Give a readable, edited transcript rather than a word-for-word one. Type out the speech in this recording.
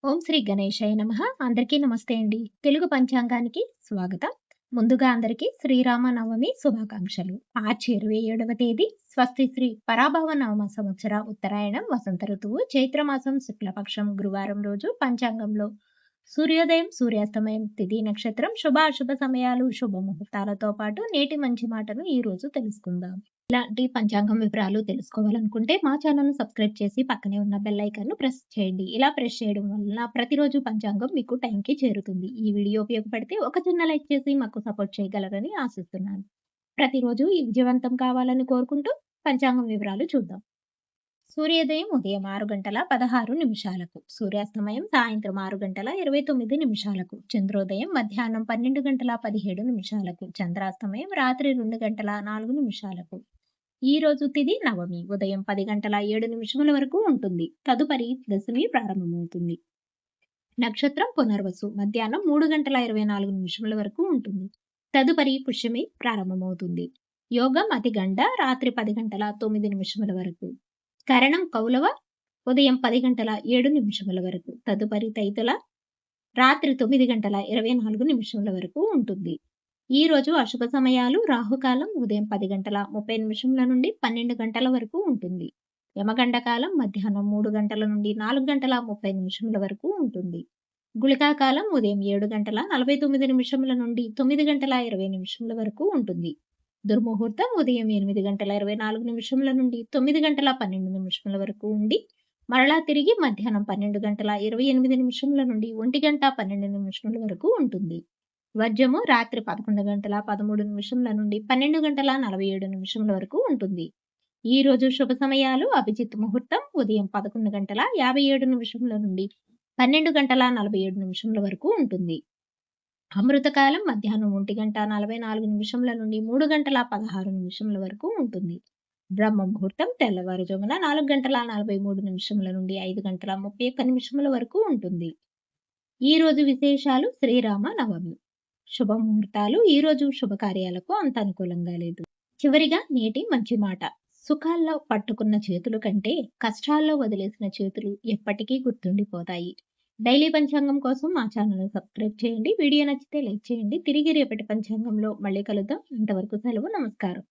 ఓం శ్రీ గణేశాయ నమః. అందరికీ నమస్తే అండి. తెలుగు పంచాంగానికి స్వాగతం. ముందుగా అందరికీ శ్రీరామనవమి శుభాకాంక్షలు. మార్చి 27వ తేదీ స్వస్తి శ్రీ పరాభవ నవమ సంవత్సర ఉత్తరాయణం వసంత ఋతువు చైత్రమాసం శుక్లపక్షం గురువారం రోజు పంచాంగంలో సూర్యోదయం సూర్యాస్తమయం తిథి నక్షత్రం శుభాశుభ సమయాలు శుభముహూర్తాలతో పాటు నేటి మంచి మాటను ఈ రోజు తెలుసుకుందాం. ఇలాంటి పంచాంగం వివరాలు తెలుసుకోవాలనుకుంటే మా ఛానల్‌ను సబ్స్క్రైబ్ చేసి పక్కనే ఉన్న బెల్ ఐకాన్‌ను ప్రెస్ చేయండి. ఇలా ప్రెస్ చేయడం వలన ప్రతిరోజు పంచాంగం మీకు టైంకి చేరుతుంది. ఈ వీడియో ఉపయోగపడితే ఒక చిన్న లైక్ చేసి మాకు సపోర్ట్ చేయగలరని ఆశిస్తున్నాను. ప్రతిరోజు ఈ విజయవంతం కావాలని కోరుకుంటూ పంచాంగం వివరాలు చూద్దాం. సూర్యోదయం ఉదయం 6:16 సూర్యాస్తమయం సాయంత్రం 6:29 చంద్రోదయం మధ్యాహ్నం 12:17 చంద్రాస్తమయం రాత్రి 2:04 ఈ రోజు తిథి నవమి ఉదయం 10:07 వరకు ఉంటుంది. తదుపరి దశమి ప్రారంభమవుతుంది. నక్షత్రం పునర్వసు మధ్యాహ్నం 3:24 వరకు ఉంటుంది. తదుపరి పుష్యమి ప్రారంభమవుతుంది. యోగం అతిగండ రాత్రి 10:09 వరకు. కరణం కౌలవ ఉదయం 10:07 వరకు. తదుపరి తైతుల రాత్రి 9:24 వరకు ఉంటుంది. ఈ రోజు అశుభ సమయాలు రాహుకాలం ఉదయం 10:30 నుండి 12 వరకు ఉంటుంది. యమగండ కాలం మధ్యాహ్నం 3 గంటల నుండి 4:30 వరకు ఉంటుంది. గుళికా కాలం ఉదయం 7:49 నుండి 9:20 వరకు ఉంటుంది. దుర్ముహూర్తం ఉదయం 8:24 నుండి 9:12 వరకు ఉండి మరలా తిరిగి మధ్యాహ్నం 12:28 నుండి 1:12 వరకు ఉంటుంది. వర్జము రాత్రి 11:13 నుండి 12:47 వరకు ఉంటుంది. ఈ రోజు శుభ సమయాలు అభిజిత్ ముహూర్తం ఉదయం 11:57 నుండి 12:47 వరకు ఉంటుంది. అమృతకాలం మధ్యాహ్నం 1:44 నుండి 3:16 వరకు ఉంటుంది. బ్రహ్మ ముహూర్తం తెల్లవారుజామున 4:43 నుండి 5:31 వరకు ఉంటుంది. ఈ రోజు విశేషాలు శ్రీరామ నవమి శుభముహూర్తాలు ఈ రోజు శుభకార్యాలకు అంత అనుకూలంగా లేదు. చివరిగా నేటి మంచి మాట. సుఖాల్లో పట్టుకున్న చేతులు కంటే కష్టాల్లో వదిలేసిన చేతులు ఎప్పటికీ గుర్తుండిపోతాయి. డైలీ పంచాంగం కోసం మా ఛానల్‌ని సబ్స్క్రైబ్ చేయండి. వీడియో నచ్చితే లైక్ చేయండి. తిరిగి రేపటి పంచాంగంలో మళ్ళీ కలుద్దాం. అంతవరకు సెలవు. నమస్కారం.